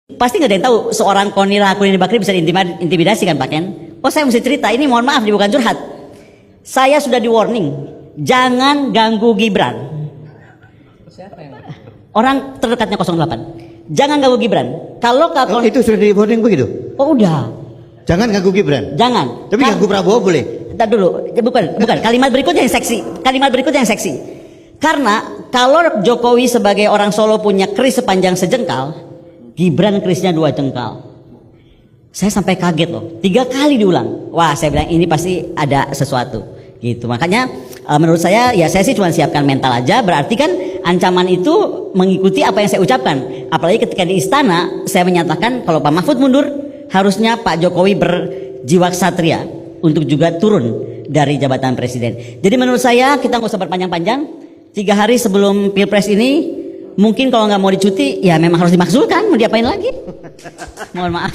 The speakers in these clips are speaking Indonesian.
Pasti nggak ada yang tahu seorang Koni Rahakundini Bakri bisa diintimidasi kan Pak Ken? Oh saya mesti cerita, ini mohon maaf, bukan curhat. Saya sudah di warning, jangan ganggu Gibran. Orang terdekatnya 08. Jangan ganggu Gibran. Kalau itu sudah di warning begitu? Oh udah. Jangan ganggu Gibran. Jangan. Tapi ganggu Prabowo boleh. Bentar dulu, bukan. Kalimat berikutnya yang seksi. Kalimat berikutnya yang seksi. Karena kalau Jokowi sebagai orang Solo punya keris sepanjang sejengkal, Gibran kerisnya 2 jengkal. Saya sampai kaget loh, 3 kali diulang. Wah, saya bilang ini pasti ada sesuatu. Gitu. Makanya menurut saya ya saya sih cuma siapkan mental aja. Berarti kan ancaman itu mengikuti apa yang saya ucapkan. Apalagi ketika di istana saya menyatakan kalau Pak Mahfud mundur, harusnya Pak Jokowi berjiwa ksatria untuk juga turun dari jabatan presiden. Jadi menurut saya kita nggak usah berpanjang-panjang. 3 hari sebelum Pilpres ini, mungkin kalau nggak mau dicuti, ya memang harus dimakzulkan. Mau diapain lagi? Mohon maaf.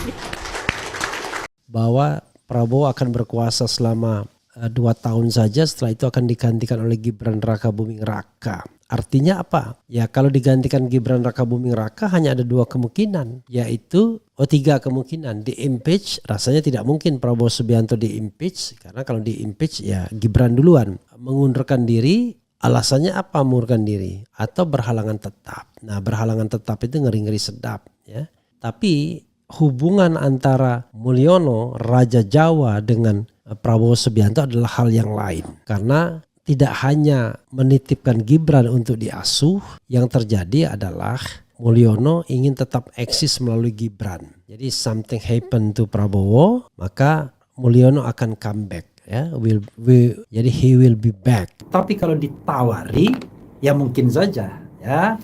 Bahwa Prabowo akan berkuasa selama 2 tahun saja, setelah itu akan digantikan oleh Gibran Rakabuming Raka. Artinya apa? Ya kalau digantikan Gibran Rakabuming Raka hanya ada 2 kemungkinan, yaitu 3 kemungkinan. Di impeach, rasanya tidak mungkin Prabowo Subianto di impeach, karena kalau di impeach ya Gibran duluan. Mengundurkan diri, alasannya apa mengundurkan diri? Atau berhalangan tetap. Nah berhalangan tetap itu ngeri-ngeri sedap ya. Tapi hubungan antara Mulyono, Raja Jawa dengan Prabowo Subianto adalah hal yang lain. Karena tidak hanya menitipkan Gibran untuk diasuh, yang terjadi adalah Mulyono ingin tetap eksis melalui Gibran. Jadi something happen to Prabowo, maka Mulyono akan comeback. Ya, jadi he will be back. Tapi kalau ditawari, ya mungkin saja, ya,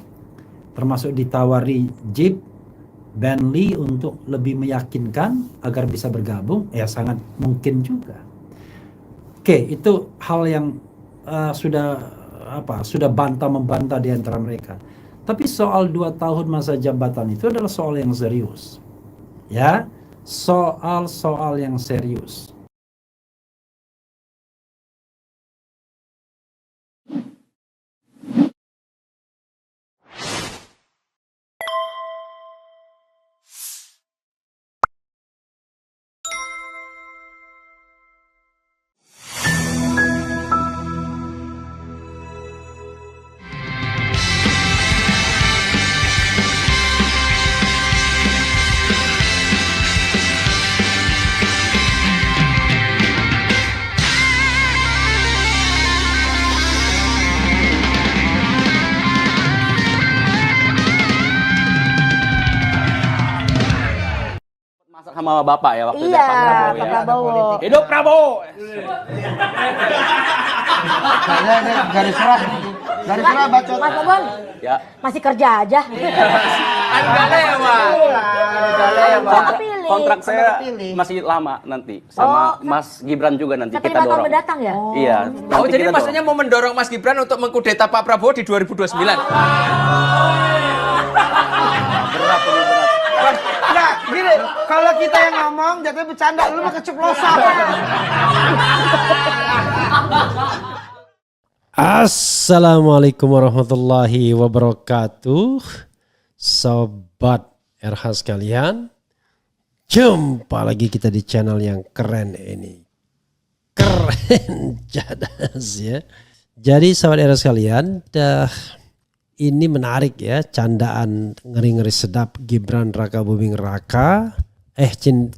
termasuk ditawari Jeep, Bentley untuk lebih meyakinkan agar bisa bergabung, ya sangat mungkin juga. Oke, itu hal yang sudah bantah membantah di antara mereka. Tapi soal 2 tahun masa jabatan itu adalah soal yang serius, ya, soal yang serius. Sama Bapak ya waktu itu iya, Pak Prabowo. Ya. Hidup Prabowo. Garis serah bacot. Mas Bobon, Ya. masih kerja aja. Enggak lewat. Kontrak saya masih lama nanti sama Mas Gibran juga nanti Sampai kita 5 tahun dorong. mendatang ya? Iya. Oh, nanti jadi kita maksudnya mau mendorong Mas Gibran untuk mengkudeta Pak Prabowo di 2029. berat. Nah, gini, kalau kita yang ngomong jatuhnya bercanda, lu mah keceplosan. Assalamualaikum warahmatullahi wabarakatuh. Sobat RH sekalian, jumpa lagi kita di channel yang keren ini. Keren cadas ya. Jadi sobat RH sekalian, ini menarik ya, candaan ngeri-ngeri sedap Gibran Rakabuming Raka,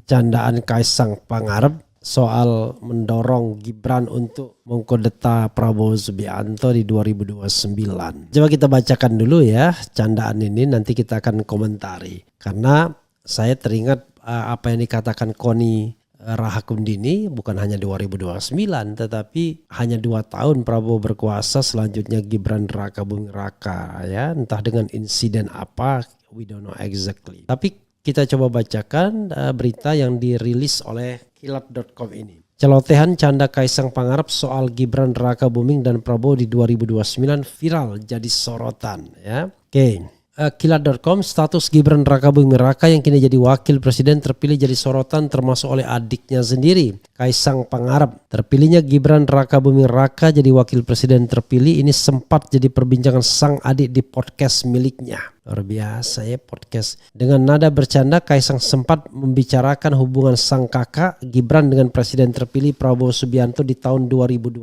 candaan Kaisang Pangarep soal mendorong Gibran untuk mengkudeta Prabowo Subianto di 2029. Coba kita bacakan dulu ya candaan ini, nanti kita akan komentari. Karena saya teringat apa yang dikatakan Koni Rahakundini, bukan hanya 2029 tetapi hanya 2 tahun Prabowo berkuasa, selanjutnya Gibran Rakabuming Raka ya, entah dengan insiden apa, we don't know exactly. Tapi kita coba bacakan berita yang dirilis oleh kilat.com ini. Celotehan canda Kaisang Pangarep soal Gibran Rakabuming dan Prabowo di 2029 viral jadi sorotan ya. Oke. Kilat.com, status Gibran Rakabuming Raka yang kini jadi wakil presiden terpilih jadi sorotan termasuk oleh adiknya sendiri, Kaisang Pangarep. Terpilihnya Gibran Rakabuming Raka jadi wakil presiden terpilih ini sempat jadi perbincangan sang adik di podcast miliknya. Luar biasa ya podcast. Dengan nada bercanda, Kaisang sempat membicarakan hubungan sang kakak Gibran dengan presiden terpilih Prabowo Subianto di tahun 2029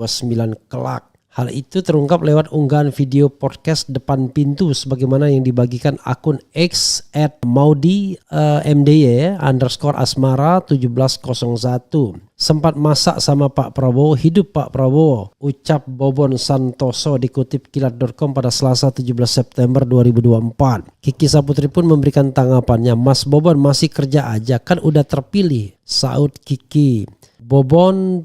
kelak. Hal itu terungkap lewat unggahan video podcast Depan Pintu sebagaimana yang dibagikan akun X @Maudy_Asmara1701. Sempat masak sama Pak Prabowo, hidup Pak Prabowo, ucap Bobon Santoso dikutip Kilat.com pada Selasa 17 September 2024. Kiki Saputri pun memberikan tanggapannya, Mas Bobon masih kerja aja kan udah terpilih, saud Kiki. Bobon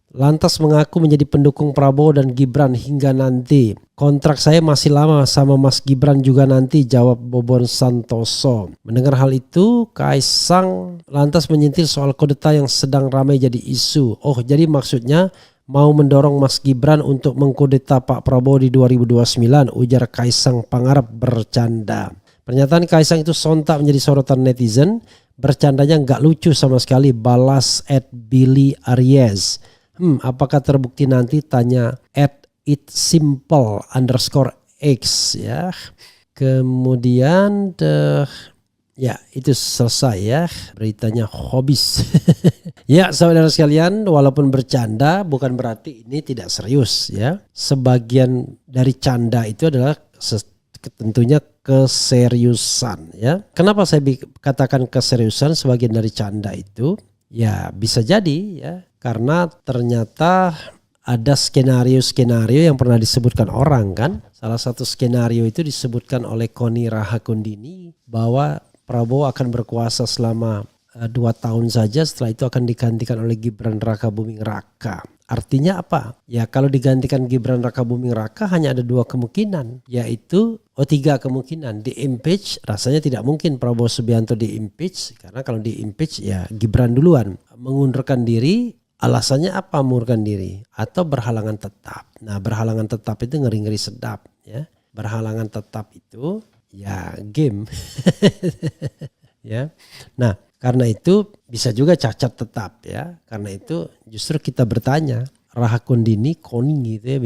lantas mengaku menjadi pendukung Prabowo dan Gibran hingga nanti. Kontrak saya masih lama sama Mas Gibran juga nanti, jawab Bobon Santoso. Mendengar hal itu, Kaisang lantas menyentil soal kudeta yang sedang ramai jadi isu. Oh, jadi maksudnya mau mendorong Mas Gibran untuk mengkudeta Pak Prabowo di 2029, ujar Kaisang Pangarep bercanda. Pernyataan Kaisang itu sontak menjadi sorotan netizen. Bercandanya nggak lucu sama sekali, balas @Billy Aries. Apakah terbukti nanti, tanya @itsimple_x ya. Kemudian ya itu selesai ya beritanya habis. Ya saudara sekalian, walaupun bercanda bukan berarti ini tidak serius ya. Sebagian dari canda itu adalah tentunya keseriusan ya. Kenapa saya katakan keseriusan sebagian dari canda itu? Ya bisa jadi ya, karena ternyata ada skenario-skenario yang pernah disebutkan orang kan. Salah satu skenario itu disebutkan oleh Koni Rahakundini bahwa Prabowo akan berkuasa selama 2 tahun saja, setelah itu akan digantikan oleh Gibran Rakabuming Raka. Artinya apa? Ya kalau digantikan Gibran Rakabuming Raka hanya ada 2 kemungkinan, yaitu 3 kemungkinan. Di-impeach, rasanya tidak mungkin Prabowo Subianto di-impeach, karena kalau di-impeach ya Gibran duluan. Mengundurkan diri, alasannya apa mengundurkan diri? Atau berhalangan tetap. Nah berhalangan tetap itu ngeri-ngeri sedap ya. Berhalangan tetap itu ya game. Ya. Nah karena itu bisa juga cacat tetap ya. Karena itu justru kita bertanya, Rahakundini, Koni gitu ya,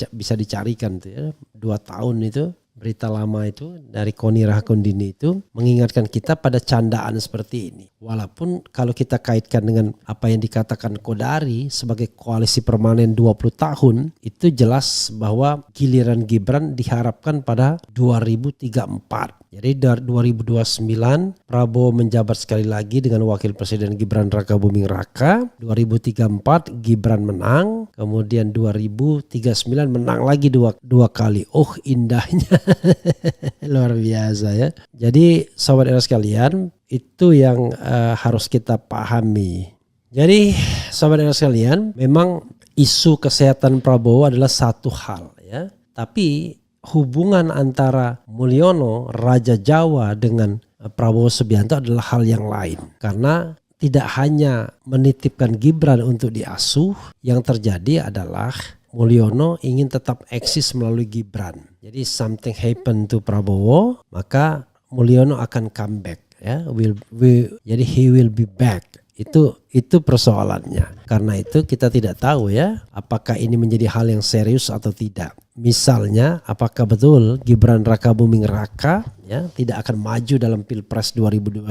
bisa dicarikan tuh ya. 2 tahun itu berita lama itu dari Koni Rahakundini itu mengingatkan kita pada candaan seperti ini. Walaupun kalau kita kaitkan dengan apa yang dikatakan Kodari sebagai koalisi permanen 20 tahun, itu jelas bahwa giliran Gibran diharapkan pada 2034. Jadi dari 2029 Prabowo menjabat sekali lagi dengan wakil presiden Gibran Rakabuming Raka. 2034 Gibran menang. Kemudian 2039 menang lagi dua kali. Oh indahnya. Luar biasa ya. Jadi sobat era sekalian, itu yang harus kita pahami. Jadi sobat era sekalian, memang isu kesehatan Prabowo adalah satu hal ya. Tapi hubungan antara Mulyono, Raja Jawa dengan Prabowo Subianto adalah hal yang lain. Karena tidak hanya menitipkan Gibran untuk diasuh, yang terjadi adalah Mulyono ingin tetap eksis melalui Gibran. Jadi something happen to Prabowo, maka Mulyono akan comeback ya. Jadi he will be back. Itu persoalannya. Karena itu kita tidak tahu ya apakah ini menjadi hal yang serius atau tidak. Misalnya apakah betul Gibran Rakabuming Raka ya tidak akan maju dalam Pilpres 2029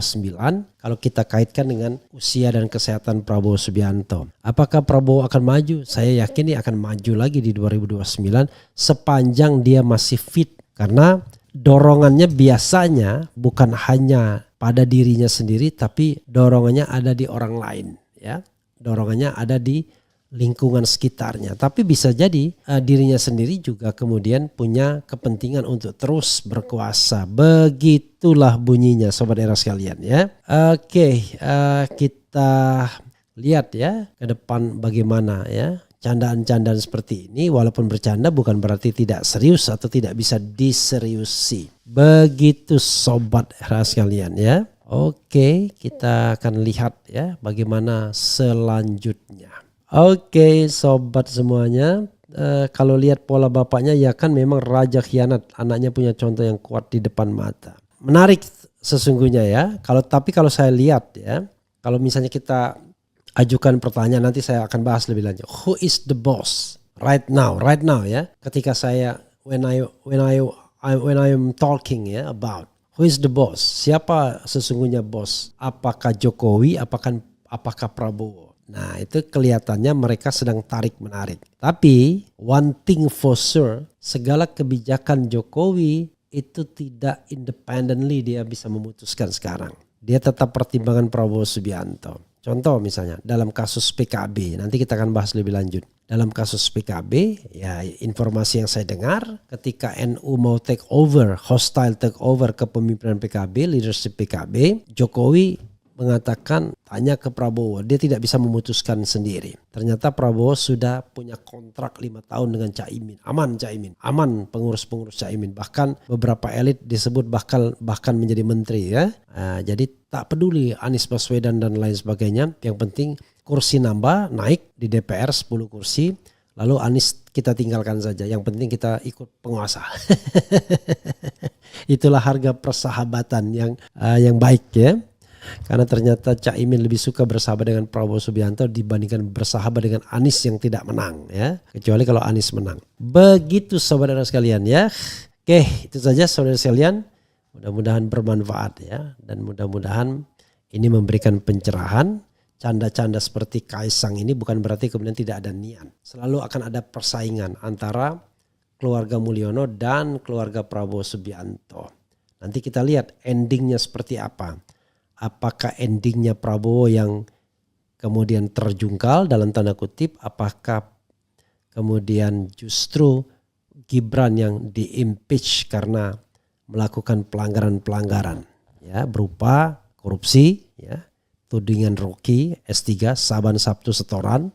kalau kita kaitkan dengan usia dan kesehatan Prabowo Subianto. Apakah Prabowo akan maju? Saya yakin dia akan maju lagi di 2029 sepanjang dia masih fit. Karena dorongannya biasanya bukan hanya pada dirinya sendiri, tapi dorongannya ada di orang lain ya. Dorongannya ada di lingkungan sekitarnya. Tapi bisa jadi dirinya sendiri juga kemudian punya kepentingan untuk terus berkuasa. Begitulah bunyinya sobat era sekalian ya. Oke, kita lihat ya ke depan bagaimana ya. Candaan-candaan seperti ini walaupun bercanda bukan berarti tidak serius atau tidak bisa diseriusi. Begitu sobat era sekalian ya. Oke, kita akan lihat ya bagaimana selanjutnya. Oke sobat semuanya, kalau lihat pola bapaknya ya kan memang raja khianat, anaknya punya contoh yang kuat di depan mata. Menarik sesungguhnya ya. Tapi kalau saya lihat ya, kalau misalnya kita ajukan pertanyaan, nanti saya akan bahas lebih lanjut. Who is the boss right now ya? Ketika saya when I am talking ya about who is the boss? Siapa sesungguhnya bos? Apakah Jokowi? Apakah Prabowo? Nah, itu kelihatannya mereka sedang tarik menarik. Tapi one thing for sure, segala kebijakan Jokowi itu tidak independently dia bisa memutuskan sekarang. Dia tetap pertimbangan Prabowo Subianto. Contoh misalnya dalam kasus PKB, nanti kita akan bahas lebih lanjut. Dalam kasus PKB, ya informasi yang saya dengar ketika NU mau take over, hostile take over kepemimpinan PKB, leadership PKB, Jokowi mengatakan tanya ke Prabowo, dia tidak bisa memutuskan sendiri. Ternyata Prabowo sudah punya kontrak 5 tahun dengan Caimin. Aman pengurus-pengurus Caimin. Bahkan beberapa elit disebut bahkan menjadi menteri ya. Jadi tak peduli Anies Baswedan dan lain sebagainya. Yang penting kursi naik di DPR 10 kursi. Lalu Anies kita tinggalkan saja. Yang penting kita ikut penguasa. Itulah harga persahabatan yang baik ya. Karena ternyata Caimin lebih suka bersahabat dengan Prabowo Subianto dibandingkan bersahabat dengan Anies yang tidak menang ya. Kecuali kalau Anies menang. Begitu saudara sekalian ya. Oke, itu saja saudara sekalian. Mudah-mudahan bermanfaat ya. Dan mudah-mudahan ini memberikan pencerahan. Canda-canda seperti Kaisang ini bukan berarti kemudian tidak ada niat. Selalu akan ada persaingan antara keluarga Mulyono dan keluarga Prabowo Subianto. Nanti kita lihat endingnya seperti apa. Apakah endingnya Prabowo yang kemudian terjungkal dalam tanda kutip, apakah kemudian justru Gibran yang di-impeach karena melakukan pelanggaran-pelanggaran ya berupa korupsi ya, tudingan Rocky S3 Saban Sabtu Setoran,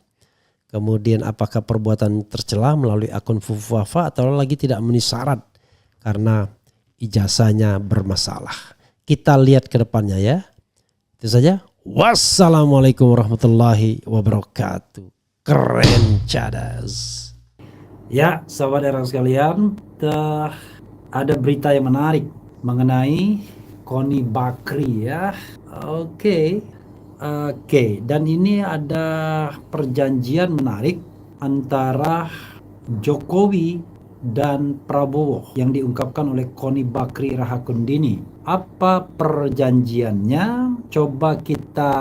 kemudian apakah perbuatan tercela melalui akun Fufuafa atau lagi tidak memenuhi syarat karena ijazahnya bermasalah. Kita lihat ke depannya ya. Itu saja. Wassalamualaikum warahmatullahi wabarakatuh. Keren cadas. Ya, saudara sekalian, ada berita yang menarik mengenai Koni Bakri ya. Oke. Dan ini ada perjanjian menarik antara Jokowi dan Prabowo yang diungkapkan oleh Koni Bakri Rahakundini. Apa perjanjiannya? Coba kita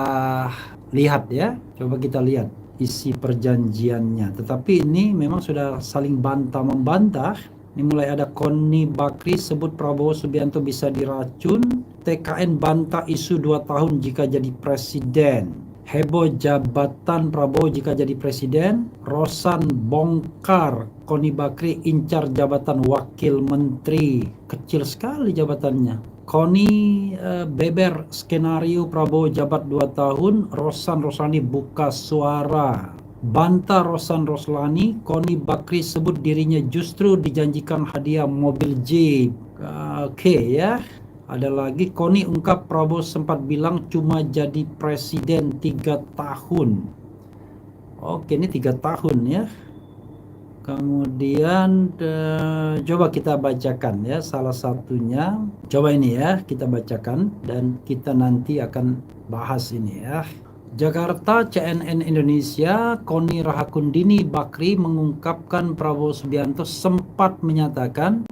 lihat ya. Coba kita lihat isi perjanjiannya. Tetapi ini memang sudah saling bantah-membantah. Ini mulai ada Koni Bakri sebut Prabowo Subianto bisa diracun. TKN bantah isu 2 tahun jika jadi presiden. Heboh jabatan Prabowo jika jadi presiden. Rosan bongkar Koni Bakri incar jabatan wakil menteri. Kecil sekali jabatannya. Koni beber skenario Prabowo jabat 2 tahun. Rosan Roslani buka suara. Bantah Rosan Roslani, Koni Bakri sebut dirinya justru dijanjikan hadiah mobil Jeep. Oke ya. Ada lagi, Koni ungkap Prabowo sempat bilang cuma jadi presiden 3 tahun. Oke, ini 3 tahun ya. Kemudian coba kita bacakan ya salah satunya. Coba ini ya kita bacakan dan kita nanti akan bahas ini ya. Jakarta, CNN Indonesia, Koni Rahakundini Bakri mengungkapkan Prabowo Subianto sempat menyatakan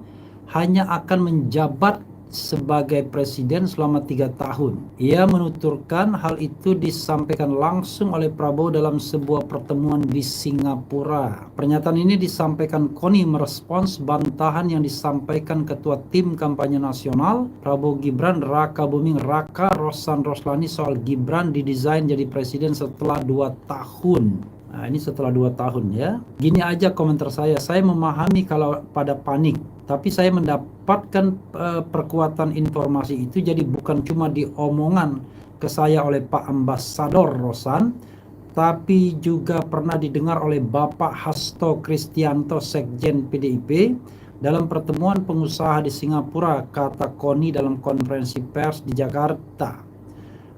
hanya akan menjabat sebagai presiden selama 3 tahun. Ia menuturkan hal itu disampaikan langsung oleh Prabowo dalam sebuah pertemuan di Singapura. Pernyataan ini disampaikan Koni merespons bantahan yang disampaikan Ketua Tim Kampanye Nasional Prabowo Gibran Raka Buming Raka Rosan Roslani soal Gibran didesain jadi presiden setelah 2 tahun. Nah, ini setelah 2 tahun ya. Gini aja komentar saya memahami kalau pada panik. Tapi saya mendapatkan perkuatan informasi itu jadi bukan cuma diomongan ke saya oleh Pak Ambasador Rosan, tapi juga pernah didengar oleh Bapak Hasto Kristianto Sekjen PDIP dalam pertemuan pengusaha di Singapura, kata Koni dalam konferensi pers di Jakarta.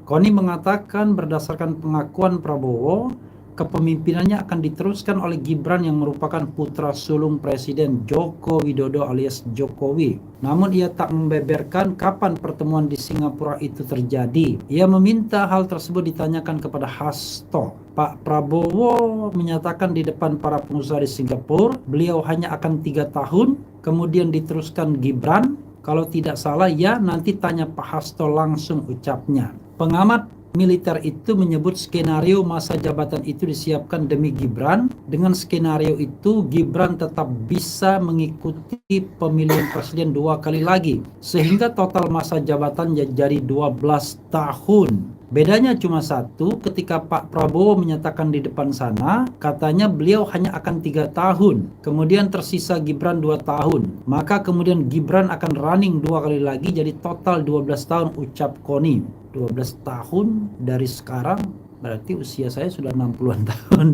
Koni mengatakan berdasarkan pengakuan Prabowo, kepemimpinannya akan diteruskan oleh Gibran yang merupakan putra sulung Presiden Joko Widodo alias Jokowi. Namun ia tak membeberkan kapan pertemuan di Singapura itu terjadi. Ia meminta hal tersebut ditanyakan kepada Hasto. Pak Prabowo menyatakan di depan para pengusaha di Singapura, beliau hanya akan 3 tahun, kemudian diteruskan Gibran. Kalau tidak salah ya, nanti tanya Pak Hasto langsung ucapnya. Pengamat militer itu menyebut skenario masa jabatan itu disiapkan demi Gibran. Dengan skenario itu Gibran tetap bisa mengikuti pemilihan presiden 2 kali lagi, sehingga total masa jabatan jadi 12 tahun. Bedanya cuma satu, ketika Pak Prabowo menyatakan di depan sana, katanya beliau hanya akan 3 tahun, kemudian tersisa Gibran 2 tahun. Maka kemudian Gibran akan running 2 kali lagi, jadi total 12 tahun, ucap Koni. 12 tahun dari sekarang, berarti usia saya sudah 60-an tahun.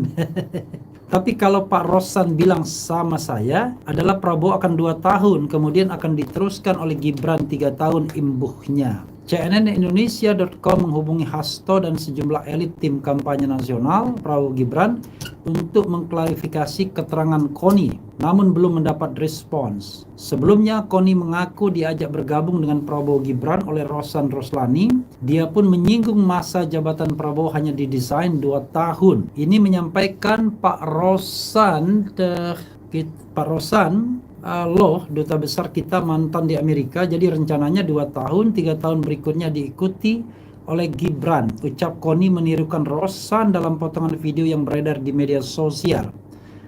Tapi kalau Pak Rosan bilang sama saya, adalah Prabowo akan 2 tahun, kemudian akan diteruskan oleh Gibran 3 tahun imbuhnya. CNNindonesia.com menghubungi Hasto dan sejumlah elit tim kampanye nasional Prabowo Gibran untuk mengklarifikasi keterangan Koni, namun belum mendapat respons. Sebelumnya Koni mengaku diajak bergabung dengan Prabowo Gibran oleh Rosan Roslani. Dia pun menyinggung masa jabatan Prabowo hanya didesain 2 tahun. Ini menyampaikan Pak Rosan loh, duta besar kita mantan di Amerika, jadi rencananya 2 tahun, 3 tahun berikutnya diikuti oleh Gibran, ucap Koni menirukan Rosan dalam potongan video yang beredar di media sosial.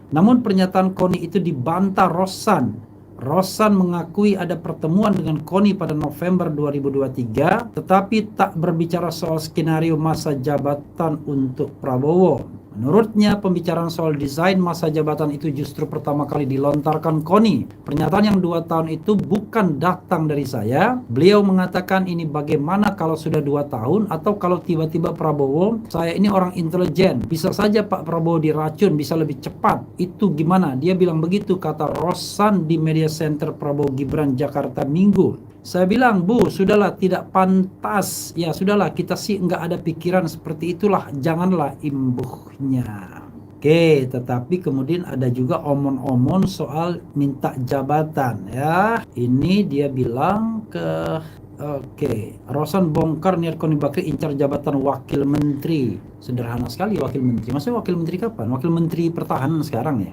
Namun pernyataan Koni itu dibantah Rosan. Rosan mengakui ada pertemuan dengan Koni pada November 2023, tetapi tak berbicara soal skenario masa jabatan untuk Prabowo. Menurutnya, pembicaraan soal desain masa jabatan itu justru pertama kali dilontarkan Koni. Pernyataan yang 2 tahun itu bukan datang dari saya. Beliau mengatakan ini bagaimana kalau sudah 2 tahun, atau kalau tiba-tiba Prabowo, saya ini orang intelijen, bisa saja Pak Prabowo diracun, bisa lebih cepat. Itu gimana? Dia bilang begitu, kata Rosan di Media Center Prabowo Gibran Jakarta Minggu. Saya bilang, Bu, sudahlah, tidak pantas. Ya sudahlah, kita sih nggak ada pikiran seperti itulah. Janganlah imbuhnya. Oke, tetapi kemudian ada juga omon-omon soal minta jabatan. Ya, ini dia bilang ke... Oke, Rosan bongkar niat Koni Bakri incar jabatan wakil menteri. Sederhana sekali wakil menteri. Maksudnya wakil menteri kapan? Wakil menteri pertahanan sekarang ya?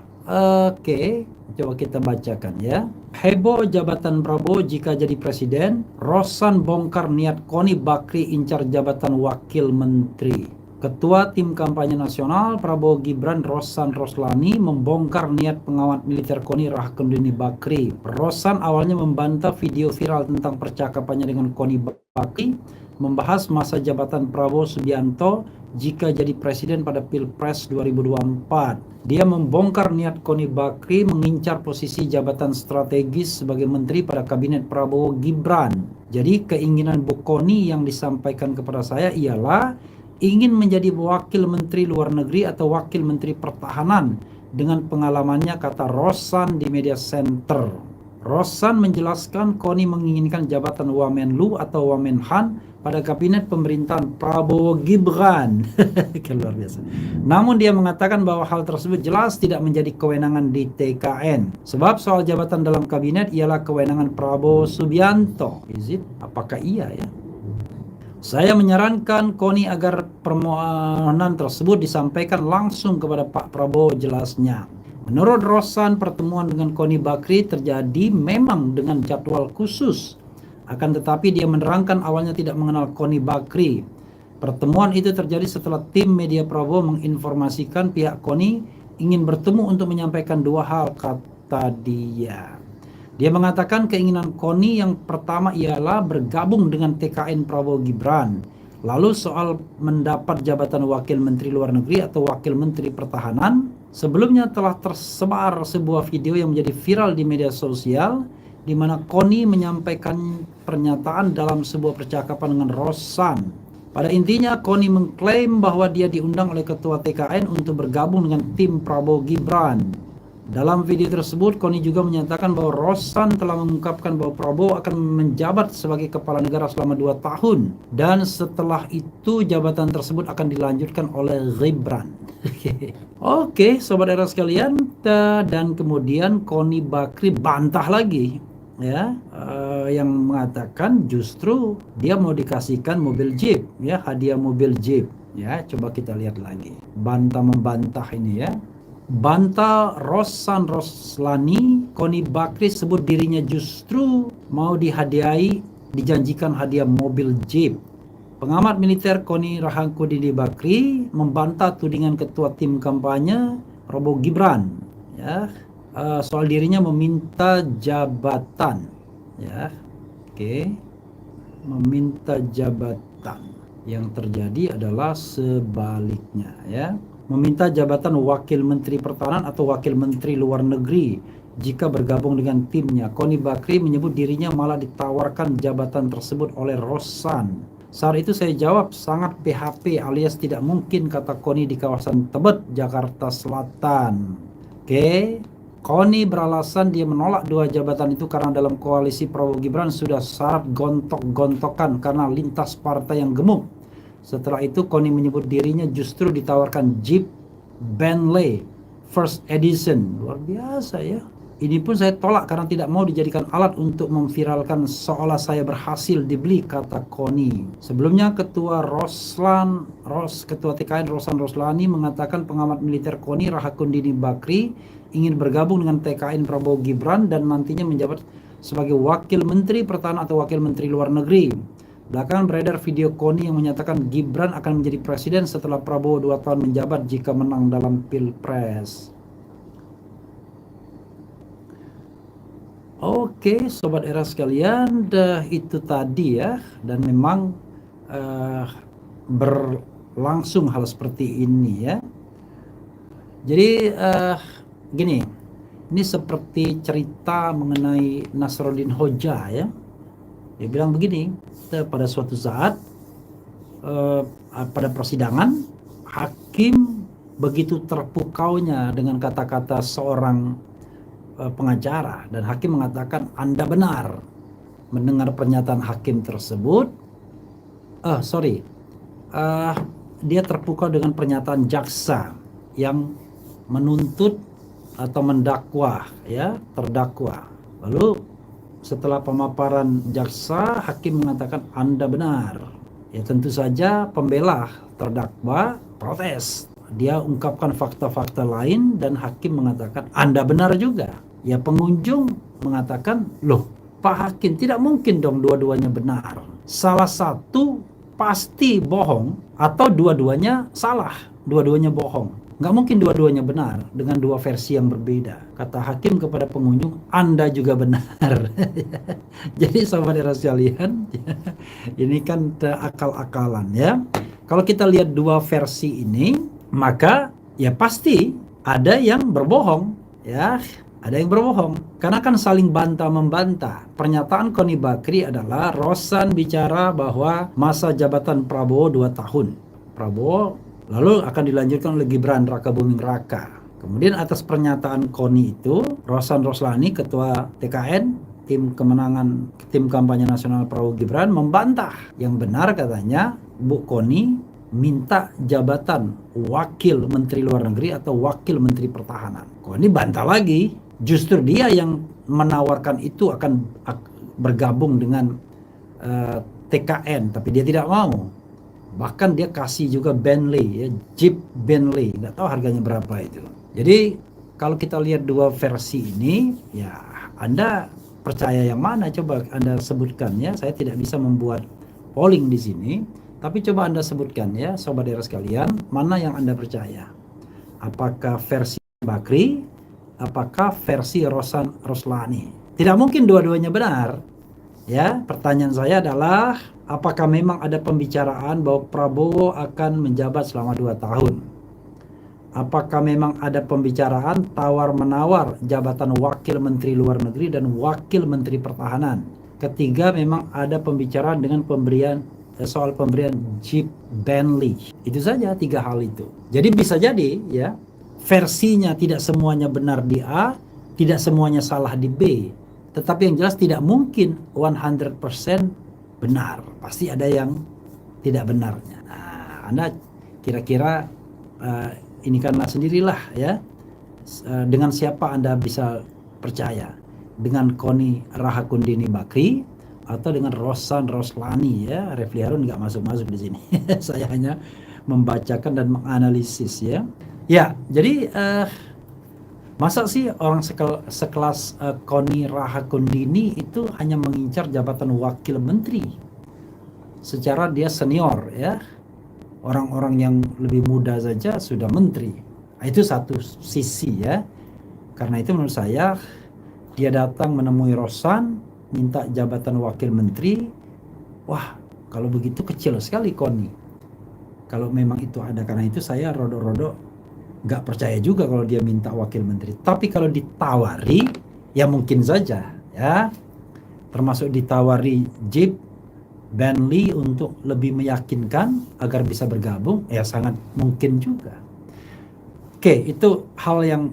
Oke, coba kita bacakan ya. Heboh jabatan Prabowo jika jadi presiden. Rosan bongkar niat Koni Bakri incar jabatan wakil menteri. Ketua Tim Kampanye Nasional Prabowo Gibran Rosan Roslani membongkar niat pengawat militer Koni Rahakundini Bakri. Rosan awalnya membantah video viral tentang percakapannya dengan Koni Bakri membahas masa jabatan Prabowo Subianto jika jadi presiden pada Pilpres 2024. Dia membongkar niat Koni Bakri mengincar posisi jabatan strategis sebagai menteri pada kabinet Prabowo Gibran. Jadi keinginan Bu Koni yang disampaikan kepada saya ialah ingin menjadi wakil menteri luar negeri atau wakil menteri pertahanan dengan pengalamannya, kata Rosan di Media Center. Rosan menjelaskan Koni menginginkan jabatan Wamenlu atau Wamenhan pada kabinet pemerintahan Prabowo Gibran. Luar biasa. Namun dia mengatakan bahwa hal tersebut jelas tidak menjadi kewenangan di TKN. Sebab soal jabatan dalam kabinet ialah kewenangan Prabowo Subianto. Apakah iya ya? Saya menyarankan Koni agar permohonan tersebut disampaikan langsung kepada Pak Prabowo, jelasnya. Menurut Rosan, pertemuan dengan Koni Bakri terjadi memang dengan jadwal khusus. Akan tetapi dia menerangkan awalnya tidak mengenal Koni Bakri. Pertemuan itu terjadi setelah tim media Prabowo menginformasikan pihak Koni ingin bertemu untuk menyampaikan 2 hal, kata dia. Dia mengatakan keinginan Koni yang pertama ialah bergabung dengan TKN Prabowo Gibran. Lalu soal mendapat jabatan wakil menteri luar negeri atau wakil menteri pertahanan, sebelumnya telah tersebar sebuah video yang menjadi viral di media sosial di mana Koni menyampaikan pernyataan dalam sebuah percakapan dengan Rosan. Pada intinya Koni mengklaim bahwa dia diundang oleh ketua TKN untuk bergabung dengan tim Prabowo Gibran. Dalam video tersebut, Koni juga menyatakan bahwa Rosan telah mengungkapkan bahwa Prabowo akan menjabat sebagai kepala negara selama 2 tahun. Dan setelah itu jabatan tersebut akan dilanjutkan oleh Gibran. Oke, Sobat Era sekalian. Dan kemudian Koni Bakri bantah lagi, ya, yang mengatakan justru dia mau dikasihkan mobil Jeep, ya, hadiah mobil Jeep. Ya, coba kita lihat lagi. Bantah membantah ini, ya. Bantah Rosan Roslani, Koni Bakri sebut dirinya justru mau dijanjikan hadiah mobil Jeep. Pengamat militer Koni Rahakundini Bakri membantah tudingan ketua tim kampanye Prabowo Gibran, ya, soal dirinya meminta jabatan, ya. Oke. Meminta jabatan. Yang terjadi adalah sebaliknya, ya. Meminta jabatan Wakil Menteri Pertahanan atau Wakil Menteri Luar Negeri jika bergabung dengan timnya. Koni Bakri menyebut dirinya malah ditawarkan jabatan tersebut oleh Rosan. Saat itu saya jawab, sangat PHP alias tidak mungkin, kata Koni di kawasan Tebet, Jakarta Selatan. Oke. Koni beralasan dia menolak 2 jabatan itu karena dalam koalisi Prabowo Gibran sudah syarat gontok-gontokan karena lintas partai yang gemuk. Setelah itu Koni menyebut dirinya justru ditawarkan Jeep Bentley First Edition. Luar biasa, ya. Ini pun saya tolak karena tidak mau dijadikan alat untuk memviralkan seolah saya berhasil dibeli, kata Koni. Sebelumnya Ketua TKN Rosan Roslani mengatakan pengamat militer Koni Rahakundini Bakri ingin bergabung dengan TKN Prabowo Gibran dan nantinya menjabat sebagai Wakil Menteri Pertahanan atau Wakil Menteri Luar Negeri. Belakangan beredar video Koni yang menyatakan Gibran akan menjadi presiden setelah Prabowo 2 tahun menjabat jika menang dalam Pilpres. Oke, Sobat Era sekalian, itu tadi, ya. Dan memang berlangsung hal seperti ini, ya. Jadi gini, ini seperti cerita mengenai Nasruddin Hoja, ya. Dia bilang begini, pada suatu saat pada persidangan, hakim begitu terpukaunya dengan kata-kata seorang pengacara, dan hakim mengatakan Anda benar. Mendengar pernyataan hakim tersebut, dia terpukau dengan pernyataan jaksa yang menuntut atau mendakwa, ya, terdakwa. Lalu setelah pemaparan jaksa, hakim mengatakan Anda benar. Ya, tentu saja pembela terdakwa protes. Dia ungkapkan fakta-fakta lain dan hakim mengatakan Anda benar juga. Ya, pengunjung mengatakan, loh Pak Hakim, tidak mungkin dong dua-duanya benar. Salah satu pasti bohong atau dua-duanya salah, dua-duanya bohong. Nggak mungkin dua-duanya benar dengan 2 versi yang berbeda. Kata hakim kepada pengunjung, Anda juga benar. Jadi Sobat Era sekalian, ini kan akal-akalan, ya. Kalau kita lihat 2 versi ini, maka ya pasti ada yang berbohong, ya. Ada yang berbohong, karena kan saling bantah-membantah. Pernyataan Koni Bakri adalah Rosan bicara bahwa masa jabatan Prabowo 2 tahun. Prabowo lalu akan dilanjutkan oleh Gibran Rakabuming Raka. Kemudian atas pernyataan Koni itu, Rosan Roslani, Ketua TKN, tim kampanye nasional Prabowo Gibran, membantah. Yang benar katanya, Bu Koni minta jabatan Wakil Menteri Luar Negeri atau Wakil Menteri Pertahanan. Koni bantah lagi. Justru dia yang menawarkan itu akan bergabung dengan TKN, tapi dia tidak mau. Bahkan dia kasih juga Bentley, ya, Jeep Bentley, nggak tahu harganya berapa itu. Jadi kalau kita lihat 2 versi ini, ya Anda percaya yang mana? Coba Anda sebutkan, ya. Saya tidak bisa membuat polling di sini, tapi coba Anda sebutkan, ya, Sobat Era sekalian, mana yang Anda percaya? Apakah versi Bakri? Apakah versi Rosan Roslani? Tidak mungkin dua-duanya benar. Ya, pertanyaan saya adalah apakah memang ada pembicaraan bahwa Prabowo akan menjabat selama 2 tahun? Apakah memang ada pembicaraan tawar-menawar jabatan Wakil Menteri Luar Negeri dan Wakil Menteri Pertahanan? Ketiga, memang ada pembicaraan dengan soal pemberian Jeep Bentley. Itu saja 3 hal itu. Jadi bisa jadi, ya, versinya tidak semuanya benar di A, tidak semuanya salah di B. Tetapi yang jelas tidak mungkin 100% benar. Pasti ada yang tidak benarnya. Nah, Anda kira-kira ini karena sendirilah ya. Dengan siapa Anda bisa percaya? Dengan Koni Rahakundini Bakri atau dengan Rosan Roslani ya. Refli Harun nggak masuk di sini. Saya hanya membacakan dan menganalisis ya. Ya, jadi masa sih orang sekelas Koni Rahakundini itu hanya mengincar jabatan wakil menteri? Secara dia senior ya. Orang-orang yang lebih muda saja sudah menteri. Nah, itu satu sisi ya. Karena itu menurut saya dia datang menemui Rosan, minta jabatan wakil menteri. Wah, kalau begitu kecil sekali Koni. Kalau memang itu ada, karena itu saya rodo-rodo gak percaya juga kalau dia minta wakil menteri. Tapi kalau ditawari, ya mungkin saja ya. Termasuk ditawari Jeep, Bentley untuk lebih meyakinkan agar bisa bergabung, ya sangat mungkin juga. Oke, itu hal yang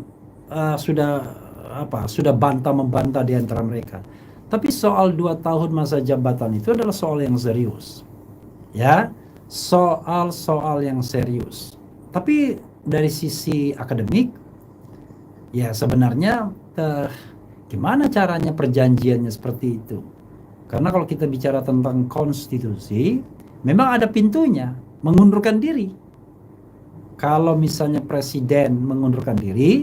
sudah bantah-membantah di antara mereka. Tapi soal 2 tahun masa jabatan itu adalah soal yang serius. Ya, soal yang serius. Tapi dari sisi akademik, ya sebenarnya gimana caranya perjanjiannya seperti itu? Karena kalau kita bicara tentang konstitusi, memang ada pintunya, mengundurkan diri. Kalau misalnya presiden mengundurkan diri,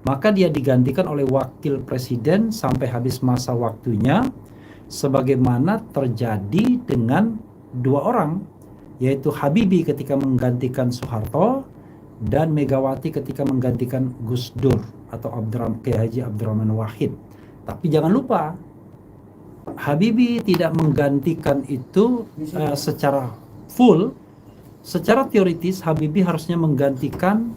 maka dia digantikan oleh wakil presiden sampai habis masa waktunya, sebagaimana terjadi dengan 2 orang, yaitu Habibie ketika menggantikan Soeharto dan Megawati ketika menggantikan Gus Dur atau Kiai Haji Abdurrahman Wahid. Tapi jangan lupa, Habibie tidak menggantikan itu secara full. Secara teoritis Habibie harusnya menggantikan,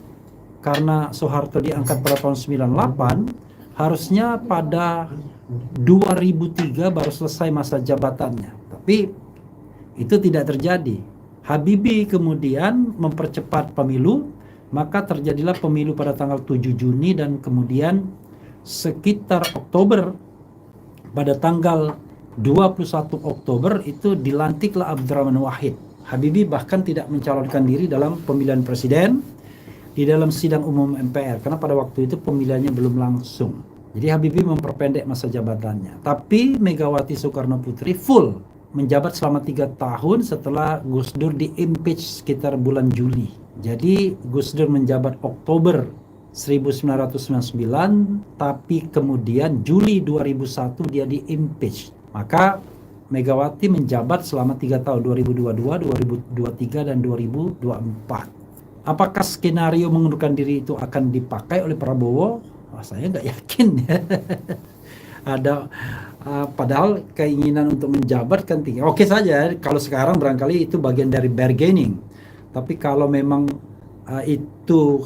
karena Soeharto diangkat pada tahun 98, harusnya pada 2003 baru selesai masa jabatannya. Tapi itu tidak terjadi. Habibie kemudian mempercepat pemilu, maka terjadilah pemilu pada tanggal 7 Juni dan kemudian sekitar Oktober, pada tanggal 21 Oktober itu dilantiklah Abdurrahman Wahid. Habibie bahkan tidak mencalonkan diri dalam pemilihan presiden di dalam sidang umum MPR, karena pada waktu itu pemilihannya belum langsung. Jadi Habibie memperpendek masa jabatannya. Tapi Megawati Soekarno Putri full menjabat selama 3 tahun setelah Gus Dur di-impeach sekitar bulan Juli. Jadi Gus Dur menjabat Oktober 1999, tapi kemudian Juli 2001 dia di-impeach. Maka Megawati menjabat selama 3 tahun, 2022, 2023, dan 2024. Apakah skenario mengundurkan diri itu akan dipakai oleh Prabowo? Saya nggak yakin ya. Ada padahal keinginan untuk menjabat kan tinggi. Oke saja, kalau sekarang barangkali itu bagian dari bargaining. Tapi kalau memang itu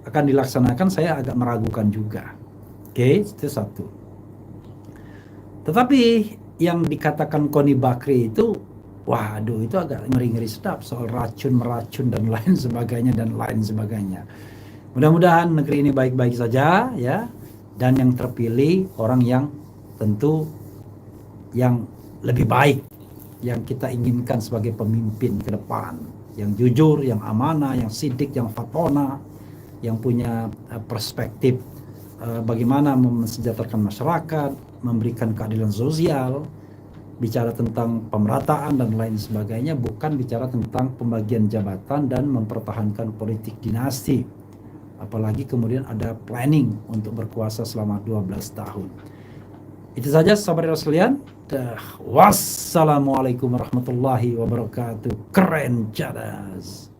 akan dilaksanakan, saya agak meragukan juga. Oke, itu satu. Tetapi yang dikatakan Koni Bakri itu, waduh, itu agak ngeri-ngeri sedap soal racun-meracun dan lain sebagainya. Mudah-mudahan negeri ini baik-baik saja ya, dan yang terpilih orang yang tentu yang lebih baik yang kita inginkan sebagai pemimpin ke depan, yang jujur, yang amanah, yang sidik, yang fatona, yang punya perspektif bagaimana mesejahterakan masyarakat, memberikan keadilan sosial, bicara tentang pemerataan dan lain sebagainya, bukan bicara tentang pembagian jabatan dan mempertahankan politik dinasti. Apalagi kemudian ada planning untuk berkuasa selama 12 tahun. Itu saja sahabat sekalian. Wassalamualaikum warahmatullahi wabarakatuh. Keren cadas.